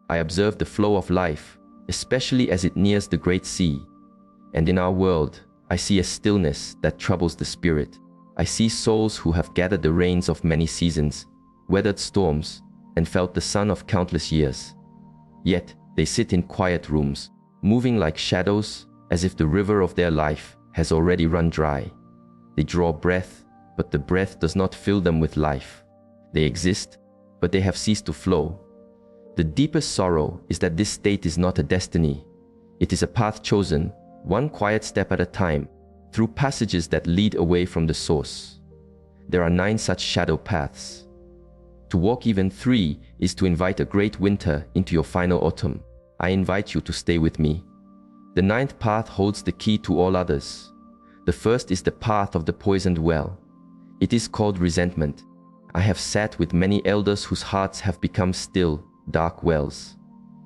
I observe the flow of life, especially as it nears the great sea. And in our world, I see a stillness that troubles the spirit. I see souls who have gathered the rains of many seasons, weathered storms, and felt the sun of countless years. Yet, they sit in quiet rooms, moving like shadows, as if the river of their life has already run dry. They draw breath, but the breath does not fill them with life. They exist, but they have ceased to flow. The deepest sorrow is that this state is not a destiny. It is a path chosen, one quiet step at a time, through passages that lead away from the source. There are 9 such shadow paths. To walk even 3 is to invite a great winter into your final autumn. I invite you to stay with me. The 9th path holds the key to all others. The first is the path of the poisoned well. It is called resentment. I have sat with many elders whose hearts have become still, dark wells.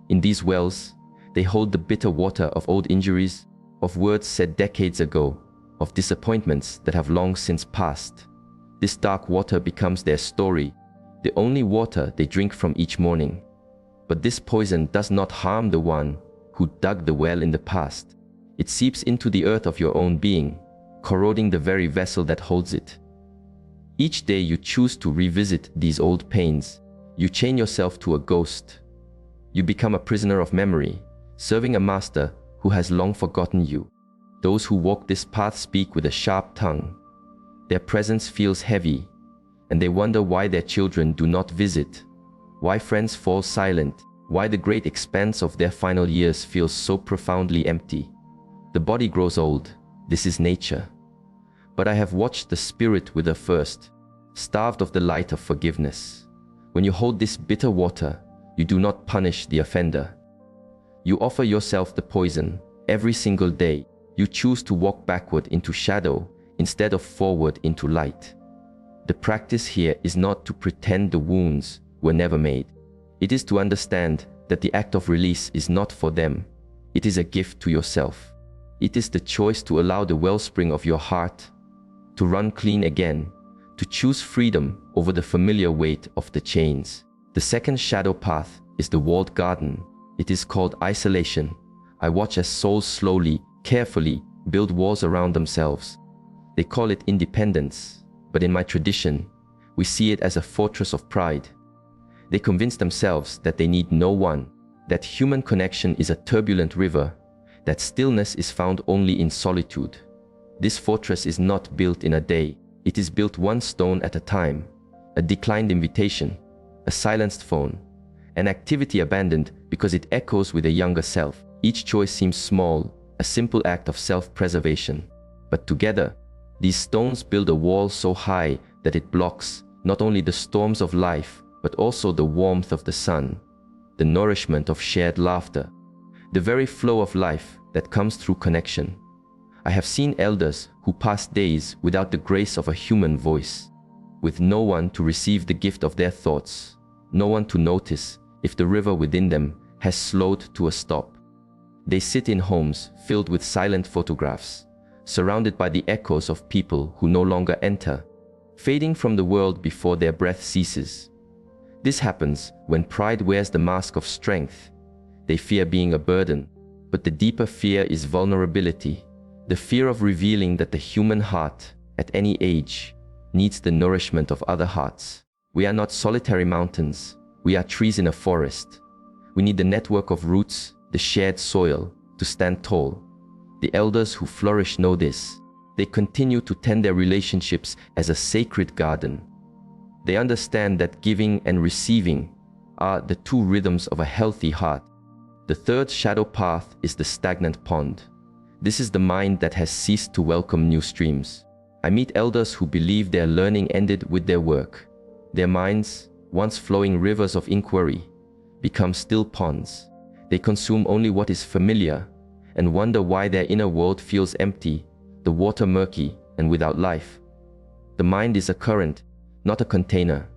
In these wells, they hold the bitter water of old injuries, of words said decades ago, of disappointments that have long since passed. This dark water becomes their story, the only water they drink from each morning. But this poison does not harm the one who dug the well in the past. It seeps into the earth of your own being, corroding the very vessel that holds it. Each day you choose to revisit these old pains. You chain yourself to a ghost. You become a prisoner of memory, serving a master who has long forgotten you. Those who walk this path speak with a sharp tongue. Their presence feels heavy, and they wonder why their children do not visit, why friends fall silent, why the great expanse of their final years feels so profoundly empty. The body grows old, this is nature. But I have watched the spirit wither first, starved of the light of forgiveness. When you hold this bitter water, you do not punish the offender. You offer yourself the poison. Every single day, you choose to walk backward into shadow instead of forward into light. The practice here is not to pretend the wounds were never made. It is to understand that the act of release is not for them. It is a gift to yourself. It is the choice to allow the wellspring of your heart to run clean again, to choose freedom over the familiar weight of the chains. The second shadow path is the walled garden. It is called isolation. I watch as souls slowly, carefully build walls around themselves. They call it independence, but in my tradition, we see it as a fortress of pride. They convince themselves that they need no one, that human connection is a turbulent river, that stillness is found only in solitude. This fortress is not built in a day. It is built one stone at a time. A declined invitation, a silenced phone, an activity abandoned because it echoes with a younger self. Each choice seems small, a simple act of self-preservation. But together, these stones build a wall so high that it blocks not only the storms of life, but also the warmth of the sun, the nourishment of shared laughter, the very flow of life that comes through connection. I have seen elders who pass days without the grace of a human voice, with no one to receive the gift of their thoughts, no one to notice if the river within them has slowed to a stop. They sit in homes filled with silent photographs, surrounded by the echoes of people who no longer enter, fading from the world before their breath ceases. This happens when pride wears the mask of strength. They fear being a burden, but the deeper fear is vulnerability, the fear of revealing that the human heart, at any age, needs the nourishment of other hearts. We are not solitary mountains, we are trees in a forest. We need the network of roots, the shared soil, to stand tall. The elders who flourish know this. They continue to tend their relationships as a sacred garden. They understand that giving and receiving are the 2 rhythms of a healthy heart. The third shadow path is the stagnant pond. This is the mind that has ceased to welcome new streams. I meet elders who believe their learning ended with their work. Their minds, once flowing rivers of inquiry, become still ponds. They consume only what is familiar and wonder why their inner world feels empty, the water murky and without life. The mind is a current, not a container.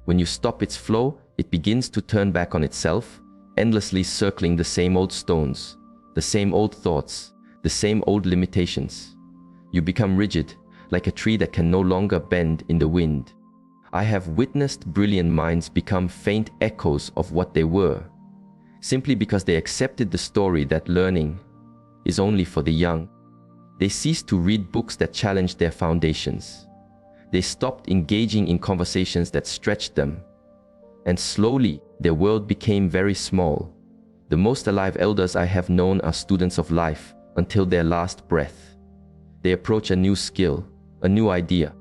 When you stop its flow, it begins to turn back on itself, endlessly circling the same old stones, the same old thoughts, the same old limitations. You become rigid, like a tree that can no longer bend in the wind. I have witnessed brilliant minds become faint echoes of what they were, simply because they accepted the story that learning is only for the young. They ceased to read books that challenged their foundations. They stopped engaging in conversations that stretched them. And slowly, their world became very small. The most alive elders I have known are students of life until their last breath. They approach a new skill, a new idea,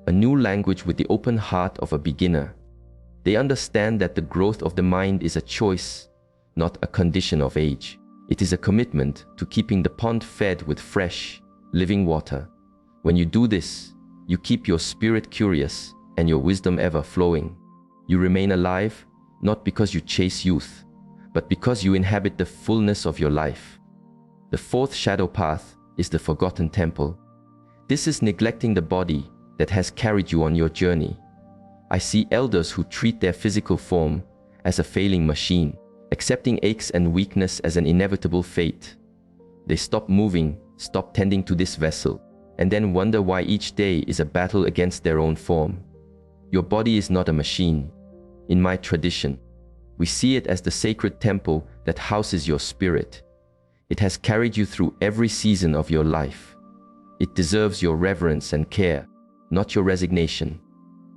a new language with the open heart of a beginner. They understand that the growth of the mind is a choice, not a condition of age. It is a commitment to keeping the pond fed with fresh, living water. When you do this, you keep your spirit curious and your wisdom ever flowing. You remain alive, not because you chase youth, but because you inhabit the fullness of your life. The fourth shadow path is the forgotten temple. This is neglecting the body that has carried you on your journey. I see elders who treat their physical form as a failing machine, accepting aches and weakness as an inevitable fate. They stop moving, stop tending to this vessel, and then wonder why each day is a battle against their own form. Your body is not a machine. In my tradition, we see it as the sacred temple that houses your spirit. It has carried you through every season of your life. It deserves your reverence and care, not your resignation.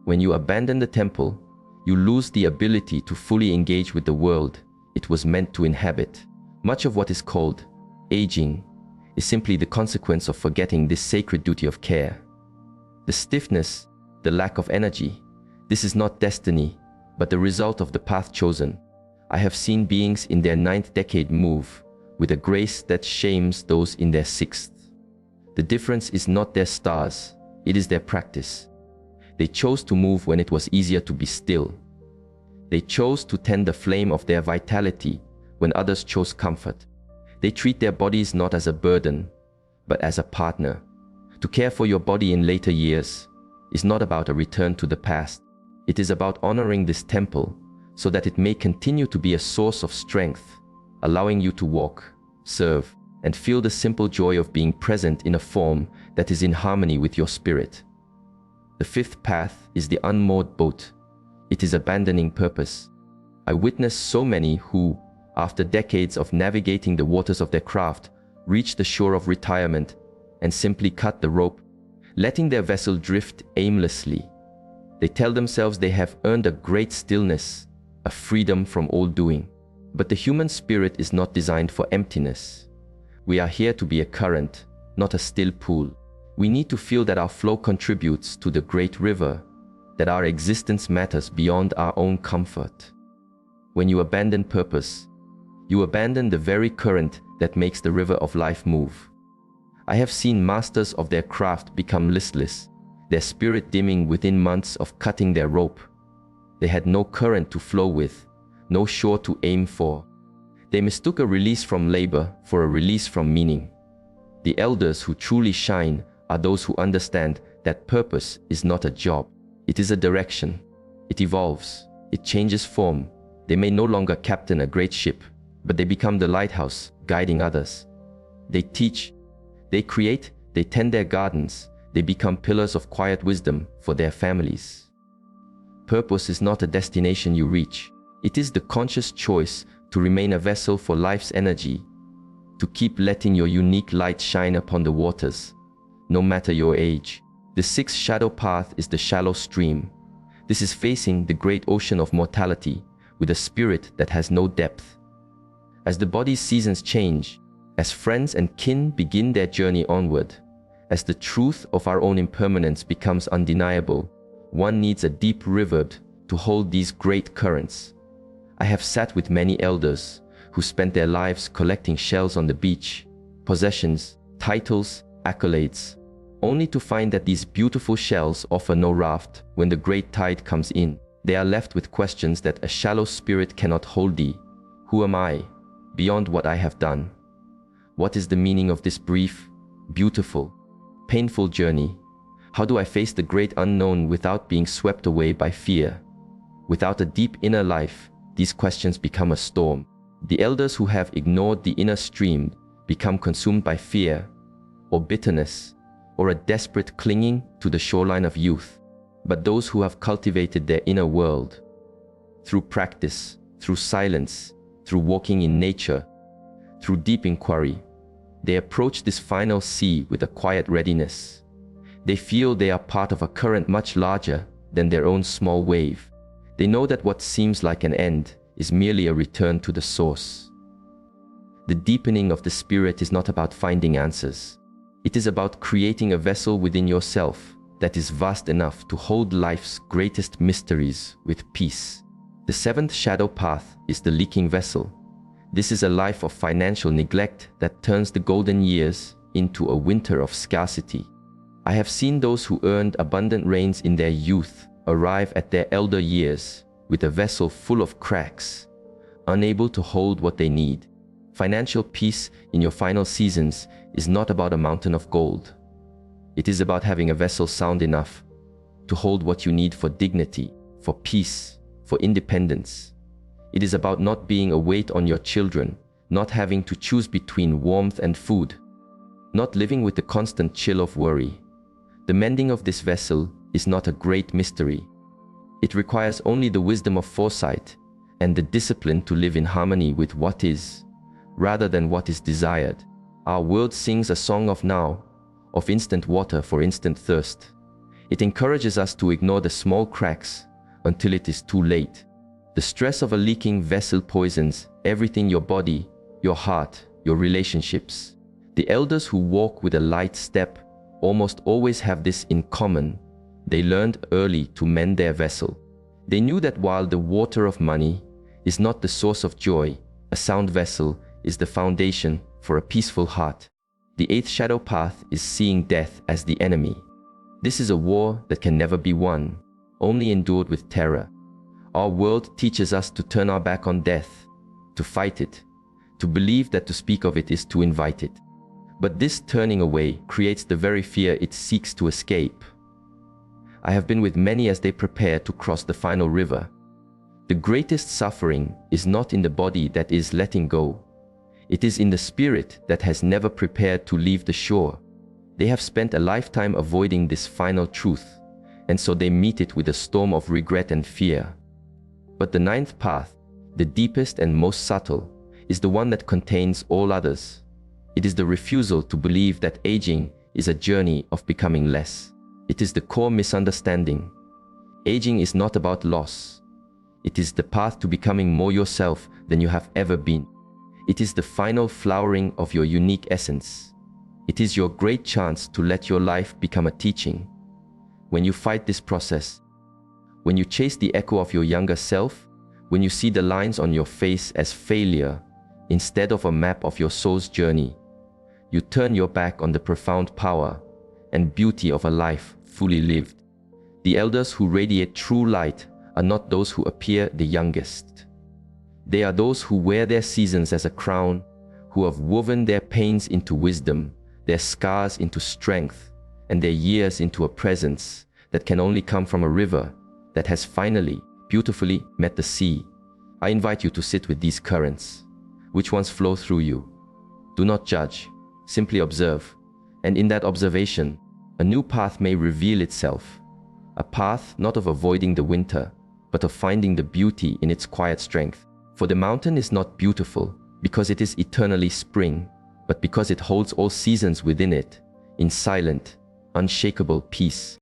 When you abandon the temple, you lose the ability to fully engage with the world it was meant to inhabit. Much of what is called aging is simply the consequence of forgetting this sacred duty of care. The stiffness, the lack of energy, this is not destiny, but the result of the path chosen. I have seen beings in their 9th decade move with a grace that shames those in their 6th. The difference is not their stars, it is their practice. They chose to move when it was easier to be still. They chose to tend the flame of their vitality when others chose comfort. They treat their bodies not as a burden, but as a partner. To care for your body in later years is not about a return to the past. It is about honoring this temple so that it may continue to be a source of strength, allowing you to walk, serve, and feel the simple joy of being present in a form that is in harmony with your spirit. The fifth path is the unmoored boat. It is abandoning purpose. I witnessed so many who, after decades of navigating the waters of their craft, reach the shore of retirement and simply cut the rope, letting their vessel drift aimlessly. They tell themselves they have earned a great stillness, a freedom from all doing. But the human spirit is not designed for emptiness. We are here to be a current, not a still pool. We need to feel that our flow contributes to the great river, that our existence matters beyond our own comfort. When you abandon purpose, you abandon the very current that makes the river of life move. I have seen masters of their craft become listless, their spirit dimming within months of cutting their rope. They had no current to flow with, no shore to aim for. They mistook a release from labor for a release from meaning. The elders who truly shine are those who understand that purpose is not a job. It is a direction. It evolves. It changes form. They may no longer captain a great ship, but they become the lighthouse, guiding others. They teach, they create, they tend their gardens. They become pillars of quiet wisdom for their families. Purpose is not a destination you reach. It is the conscious choice to remain a vessel for life's energy, to keep letting your unique light shine upon the waters, no matter your age. The sixth shadow path is the shallow stream. This is facing the great ocean of mortality with a spirit that has no depth. As the body's seasons change, as friends and kin begin their journey onward, as the truth of our own impermanence becomes undeniable, one needs a deep river to hold these great currents. I have sat with many elders who spent their lives collecting shells on the beach, possessions, titles, accolades, only to find that these beautiful shells offer no raft when the great tide comes in. They are left with questions that a shallow spirit cannot hold. Who am I, beyond what I have done? What is the meaning of this brief, beautiful, painful journey? How do I face the great unknown without being swept away by fear? Without a deep inner life, these questions become a storm. The elders who have ignored the inner stream become consumed by fear or bitterness or a desperate clinging to the shoreline of youth. But those who have cultivated their inner world through practice, through silence, through through walking in nature, through deep inquiry. They approach this final sea with a quiet readiness. They feel they are part of a current much larger than their own small wave. They know that what seems like an end is merely a return to the source. The deepening of the spirit is not about finding answers. It is about creating a vessel within yourself that is vast enough to hold life's greatest mysteries with peace. The seventh shadow path is the leaking vessel. This is a life of financial neglect that turns the golden years into a winter of scarcity. I have seen those who earned abundant rains in their youth arrive at their elder years with a vessel full of cracks, unable to hold what they need. Financial peace in your final seasons is not about a mountain of gold. It is about having a vessel sound enough to hold what you need for dignity, for peace, for independence. It is about not being a weight on your children, not having to choose between warmth and food, not living with the constant chill of worry. The mending of this vessel is not a great mystery. It requires only the wisdom of foresight and the discipline to live in harmony with what is, rather than what is desired. Our world sings a song of now, of instant water for instant thirst. It encourages us to ignore the small cracks until it is too late. The stress of a leaking vessel poisons everything: your body, your heart, your relationships. The elders who walk with a light step almost always have this in common. They learned early to mend their vessel. They knew that while the water of money is not the source of joy, a sound vessel is the foundation for a peaceful heart. The eighth shadow path is seeing death as the enemy. This is a war that can never be won, only endured with terror. Our world teaches us to turn our back on death, to fight it, to believe that to speak of it is to invite it. But this turning away creates the very fear it seeks to escape. I have been with many as they prepare to cross the final river. The greatest suffering is not in the body that is letting go. It is in the spirit that has never prepared to leave the shore. They have spent a lifetime avoiding this final truth, and so they meet it with a storm of regret and fear. But the ninth path, the deepest and most subtle, is the one that contains all others. It is the refusal to believe that aging is a journey of becoming less. It is the core misunderstanding. Aging is not about loss. It is the path to becoming more yourself than you have ever been. It is the final flowering of your unique essence. It is your great chance to let your life become a teaching. When you fight this process, when you chase the echo of your younger self, when you see the lines on your face as failure instead of a map of your soul's journey, you turn your back on the profound power and beauty of a life fully lived. The elders who radiate true light are not those who appear the youngest. They are those who wear their seasons as a crown, who have woven their pains into wisdom, their scars into strength, and their years into a presence that can only come from a river that has finally, beautifully met the sea. I invite you to sit with these currents. Which ones flow through you? Do not judge, simply observe. And in that observation, a new path may reveal itself. A path not of avoiding the winter, but of finding the beauty in its quiet strength. For the mountain is not beautiful because it is eternally spring, but because it holds all seasons within it, in silent, unshakable peace.